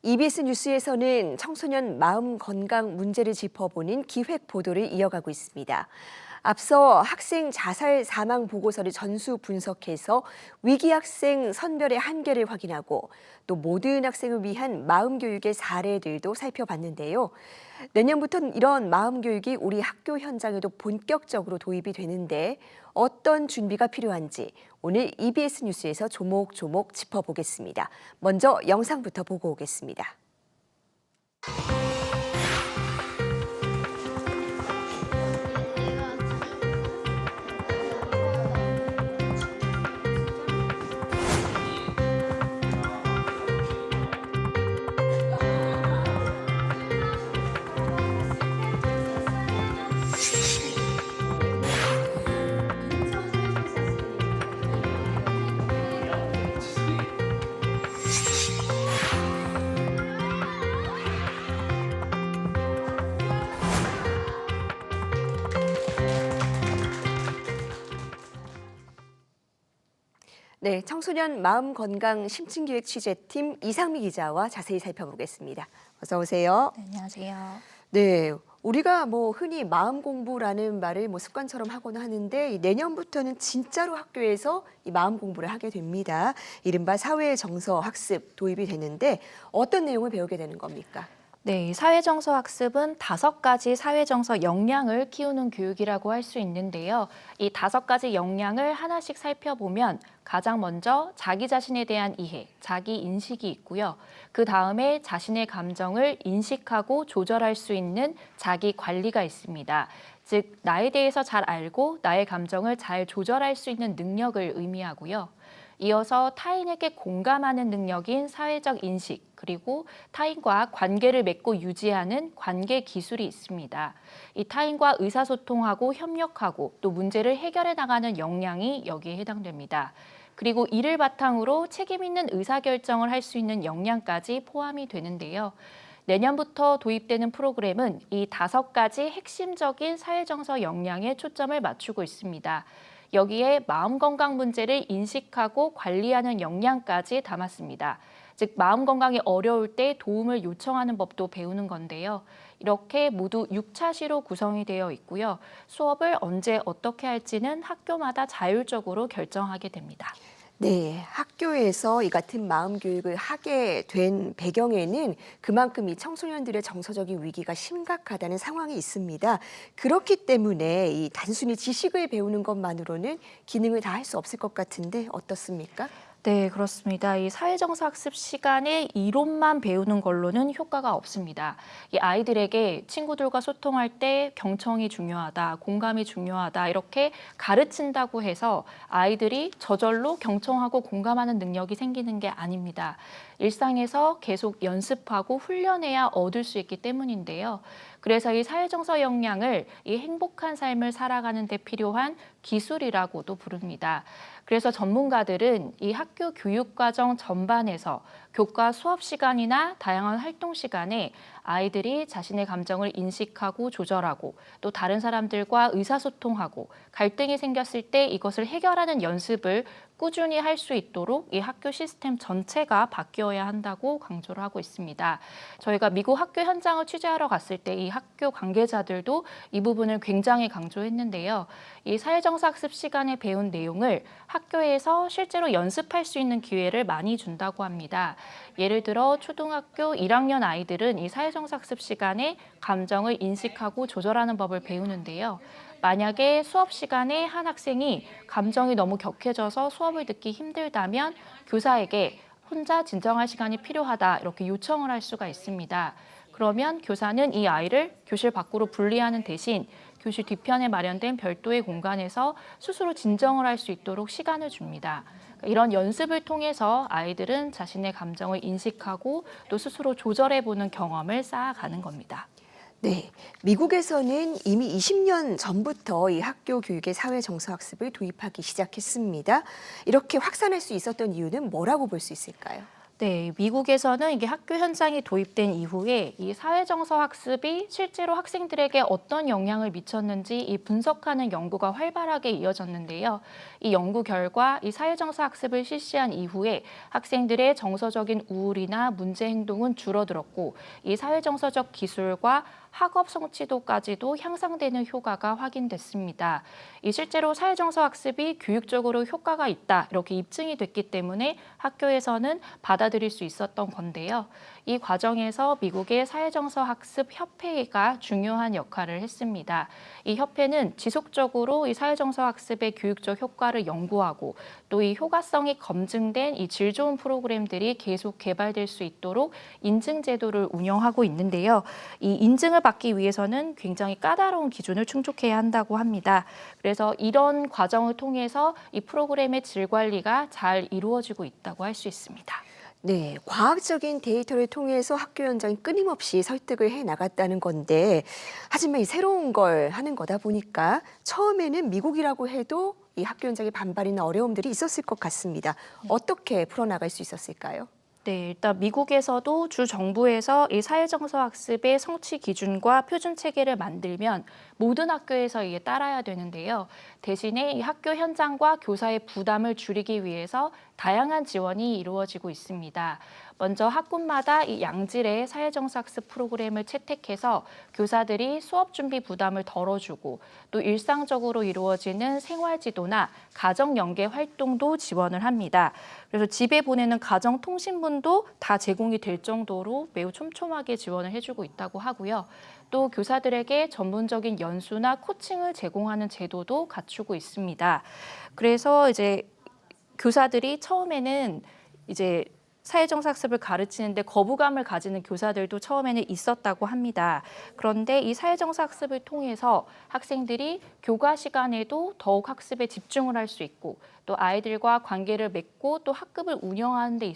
EBS 뉴스에서는 청소년 마음 건강 문제를 짚어보는 기획 보도를 이어가고 있습니다. 앞서 학생 자살 사망 보고서를 전수 분석해서 위기 학생 선별의 한계를 확인하고 또 모든 학생을 위한 마음 교육의 사례들도 살펴봤는데요. 내년부터는 이런 마음 교육이 우리 학교 현장에도 본격적으로 도입이 되는데 어떤 준비가 필요한지 오늘 EBS 뉴스에서 조목조목 짚어보겠습니다. 먼저 영상부터 보고 오겠습니다. 네, 청소년 마음건강 심층기획 취재팀 이상미 기자와 자세히 살펴보겠습니다. 어서 오세요. 네, 안녕하세요. 네, 우리가 흔히 마음 공부라는 말을 습관처럼 하곤 하는데 내년부터는 진짜로 학교에서 이 마음 공부를 하게 됩니다. 이른바 사회정서 학습 도입이 되는데 어떤 내용을 배우게 되는 겁니까? 네, 사회정서 학습은 5가지 사회정서 역량을 키우는 교육이라고 할 수 있는데요. 이 5가지 역량을 하나씩 살펴보면 가장 먼저 자기 자신에 대한 이해, 자기 인식이 있고요. 그 다음에 자신의 감정을 인식하고 조절할 수 있는 자기 관리가 있습니다. 즉, 나에 대해서 잘 알고 나의 감정을 잘 조절할 수 있는 능력을 의미하고요. 이어서 타인에게 공감하는 능력인 사회적 인식, 그리고 타인과 관계를 맺고 유지하는 관계 기술이 있습니다. 이 타인과 의사소통하고 협력하고 또 문제를 해결해 나가는 역량이 여기에 해당됩니다. 그리고 이를 바탕으로 책임 있는 의사결정을 할 수 있는 역량까지 포함이 되는데요. 내년부터 도입되는 프로그램은 이 5가지 핵심적인 사회정서 역량에 초점을 맞추고 있습니다. 여기에 마음 건강 문제를 인식하고 관리하는 역량까지 담았습니다. 즉, 마음 건강이 어려울 때 도움을 요청하는 법도 배우는 건데요. 이렇게 모두 6차시로 구성이 되어 있고요. 수업을 언제 어떻게 할지는 학교마다 자율적으로 결정하게 됩니다. 네, 학교에서 이 같은 마음 교육을 하게 된 배경에는 그만큼 이 청소년들의 정서적인 위기가 심각하다는 상황이 있습니다. 그렇기 때문에 이 단순히 지식을 배우는 것만으로는 기능을 다 할 수 없을 것 같은데 어떻습니까? 네, 그렇습니다. 이 사회정서 학습 시간에 이론만 배우는 걸로는 효과가 없습니다. 이 아이들에게 친구들과 소통할 때 경청이 중요하다, 공감이 중요하다 이렇게 가르친다고 해서 아이들이 저절로 경청하고 공감하는 능력이 생기는 게 아닙니다. 일상에서 계속 연습하고 훈련해야 얻을 수 있기 때문인데요. 그래서 이 사회정서 역량을 이 행복한 삶을 살아가는 데 필요한 기술이라고도 부릅니다. 그래서 전문가들은 이 학교 교육과정 전반에서 교과 수업 시간이나 다양한 활동 시간에 아이들이 자신의 감정을 인식하고 조절하고 또 다른 사람들과 의사소통하고 갈등이 생겼을 때 이것을 해결하는 연습을 꾸준히 할 수 있도록 이 학교 시스템 전체가 바뀌어야 한다고 강조를 하고 있습니다. 저희가 미국 학교 현장을 취재하러 갔을 때 이 학교 관계자들도 이 부분을 굉장히 강조했는데요. 이 사회정서 학습 시간에 배운 내용을 학교에서 실제로 연습할 수 있는 기회를 많이 준다고 합니다. 예를 들어 초등학교 1학년 아이들은 이 사회정서 학습 시간에 감정을 인식하고 조절하는 법을 배우는데요. 만약에 수업 시간에 한 학생이 감정이 너무 격해져서 수업을 듣기 힘들다면 교사에게 혼자 진정할 시간이 필요하다 이렇게 요청을 할 수가 있습니다. 그러면 교사는 이 아이를 교실 밖으로 분리하는 대신 교실 뒤편에 마련된 별도의 공간에서 스스로 진정을 할 수 있도록 시간을 줍니다. 이런 연습을 통해서 아이들은 자신의 감정을 인식하고 또 스스로 조절해보는 경험을 쌓아가는 겁니다. 네, 미국에서는 이미 20년 전부터 이 학교 교육의 사회정서 학습을 도입하기 시작했습니다. 이렇게 확산할 수 있었던 이유는 뭐라고 볼 수 있을까요? 네, 미국에서는 이게 학교 현장이 도입된 이후에 이 사회정서 학습이 실제로 학생들에게 어떤 영향을 미쳤는지 이 분석하는 연구가 활발하게 이어졌는데요. 이 연구 결과 이 사회정서 학습을 실시한 이후에 학생들의 정서적인 우울이나 문제 행동은 줄어들었고 이 사회정서적 기술과 학업 성취도까지도 향상되는 효과가 확인됐습니다. 이 실제로 사회정서 학습이 교육적으로 효과가 있다 이렇게 입증이 됐기 때문에 학교에서는 받아들일 수 있었던 건데요. 이 과정에서 미국의 사회정서 학습 협회가 중요한 역할을 했습니다. 이 협회는 지속적으로 이 사회정서 학습의 교육적 효과를 연구하고 또 이 효과성이 검증된 이 질 좋은 프로그램들이 계속 개발될 수 있도록 인증 제도를 운영하고 있는데요. 이 인증을 받기 위해서는 굉장히 까다로운 기준을 충족해야 한다고 합니다. 그래서 이런 과정을 통해서 이 프로그램의 질 관리가 잘 이루어지고 있다고 할 수 있습니다. 네, 과학적인 데이터를 통해서 학교 현장이 끊임없이 설득을 해 나갔다는 건데, 하지만 이 새로운 걸 하는 거다 보니까 처음에는 미국이라고 해도 이 학교 현장의 반발이나 어려움들이 있었을 것 같습니다. 어떻게 풀어나갈 수 있었을까요? 네, 일단 미국에서도 주 정부에서 이 사회정서 학습의 성취 기준과 표준 체계를 만들면 모든 학교에서 이에 따라야 되는데요. 대신에 이 학교 현장과 교사의 부담을 줄이기 위해서 다양한 지원이 이루어지고 있습니다. 먼저 학군마다 이 양질의 사회정서 학습 프로그램을 채택해서 교사들이 수업 준비 부담을 덜어주고 또 일상적으로 이루어지는 생활지도나 가정 연계 활동도 지원을 합니다. 그래서 집에 보내는 가정통신문도 다 제공이 될 정도로 매우 촘촘하게 지원을 해주고 있다고 하고요. 또 교사들에게 전문적인 연수나 코칭을 제공하는 제도도 갖추고 있습니다. 그래서 이제 교사들이 처음에는 이제 사회정서 학습을 가르치는데 거부감을 가지는 교사들도 처음에는 있었다고 합니다. 그런데 이 사회정서 학습을 통해서 학생들이 교과 시간에도 더욱 학습에 집중을 할 수 있고 또 아이들과 관계를 맺고 또 학급을 운영하는 데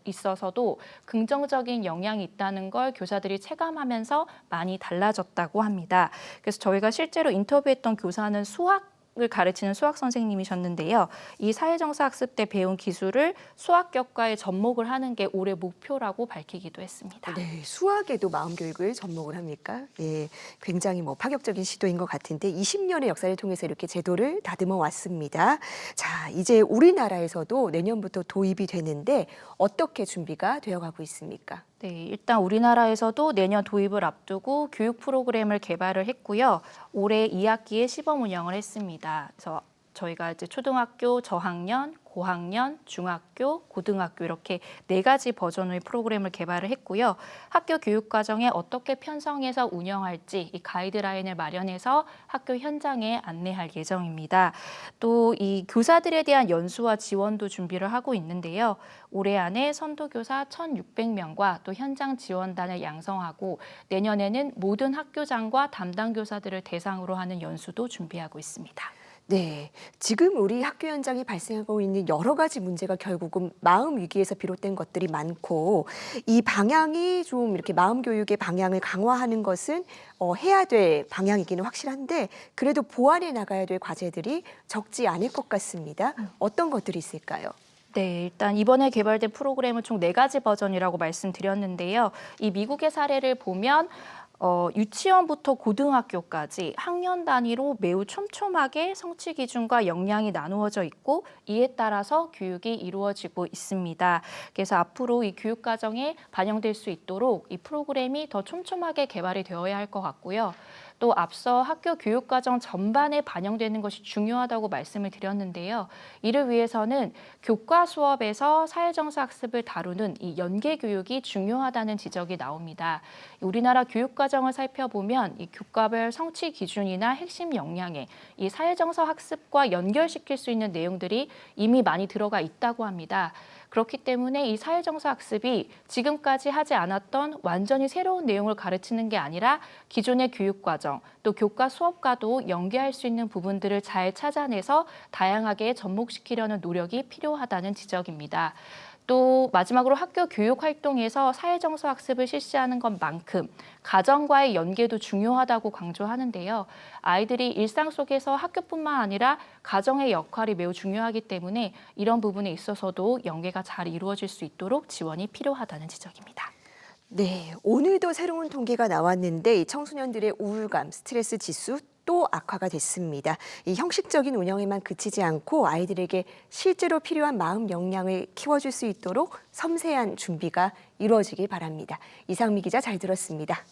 있어서도 긍정적인 영향이 있다는 걸 교사들이 체감하면서 많이 달라졌다고 합니다. 그래서 저희가 실제로 인터뷰했던 교사는 수학을 가르치는 수학 선생님이셨는데요. 이 사회정서 학습 때 배운 기술을 수학 교과에 접목을 하는 게 올해 목표라고 밝히기도 했습니다. 네, 수학에도 마음 교육을 접목을 합니까? 예, 굉장히 파격적인 시도인 것 같은데 20년의 역사를 통해서 이렇게 제도를 다듬어 왔습니다. 자, 이제 우리나라에서도 내년부터 도입이 되는데 어떻게 준비가 되어가고 있습니까? 네, 일단 우리나라에서도 내년 도입을 앞두고 교육 프로그램을 개발을 했고요. 올해 2학기에 시범 운영을 했습니다. 그래서 저희가 이제 초등학교 저학년, 고학년, 중학교, 고등학교 이렇게 4가지 버전의 프로그램을 개발을 했고요. 학교 교육 과정에 어떻게 편성해서 운영할지 이 가이드라인을 마련해서 학교 현장에 안내할 예정입니다. 또 이 교사들에 대한 연수와 지원도 준비를 하고 있는데요. 올해 안에 선도교사 1,600명과 또 현장 지원단을 양성하고 내년에는 모든 학교장과 담당 교사들을 대상으로 하는 연수도 준비하고 있습니다. 네, 지금 우리 학교 현장에 발생하고 있는 여러 가지 문제가 결국은 마음 위기에서 비롯된 것들이 많고 이 방향이 좀 이렇게 마음 교육의 방향을 강화하는 것은 해야 될 방향이기는 확실한데 그래도 보완해 나가야 될 과제들이 적지 않을 것 같습니다. 어떤 것들이 있을까요? 네, 일단 이번에 개발된 프로그램은 총 4가지 버전이라고 말씀드렸는데요. 이 미국의 사례를 보면 유치원부터 고등학교까지 학년 단위로 매우 촘촘하게 성취 기준과 역량이 나누어져 있고 이에 따라서 교육이 이루어지고 있습니다. 그래서 앞으로 이 교육 과정에 반영될 수 있도록 이 프로그램이 더 촘촘하게 개발이 되어야 할 것 같고요. 또 앞서 학교 교육 과정 전반에 반영되는 것이 중요하다고 말씀을 드렸는데요. 이를 위해서는 교과 수업에서 사회정서 학습을 다루는 이 연계 교육이 중요하다는 지적이 나옵니다. 우리나라 교육 과정을 살펴보면 이 교과별 성취 기준이나 핵심 역량에 이 사회정서 학습과 연결시킬 수 있는 내용들이 이미 많이 들어가 있다고 합니다. 그렇기 때문에 이 사회정서 학습이 지금까지 하지 않았던 완전히 새로운 내용을 가르치는 게 아니라 기존의 교육과정, 또 교과 수업과도 연계할 수 있는 부분들을 잘 찾아내서 다양하게 접목시키려는 노력이 필요하다는 지적입니다. 또 마지막으로 학교 교육 활동에서 사회정서 학습을 실시하는 것만큼 가정과의 연계도 중요하다고 강조하는데요. 아이들이 일상 속에서 학교뿐만 아니라 가정의 역할이 매우 중요하기 때문에 이런 부분에 있어서도 연계가 잘 이루어질 수 있도록 지원이 필요하다는 지적입니다. 네, 오늘도 새로운 통계가 나왔는데 이 청소년들의 우울감, 스트레스 지수 또 악화가 됐습니다. 이 형식적인 운영에만 그치지 않고 아이들에게 실제로 필요한 마음 역량을 키워줄 수 있도록 섬세한 준비가 이루어지길 바랍니다. 이상미 기자 잘 들었습니다.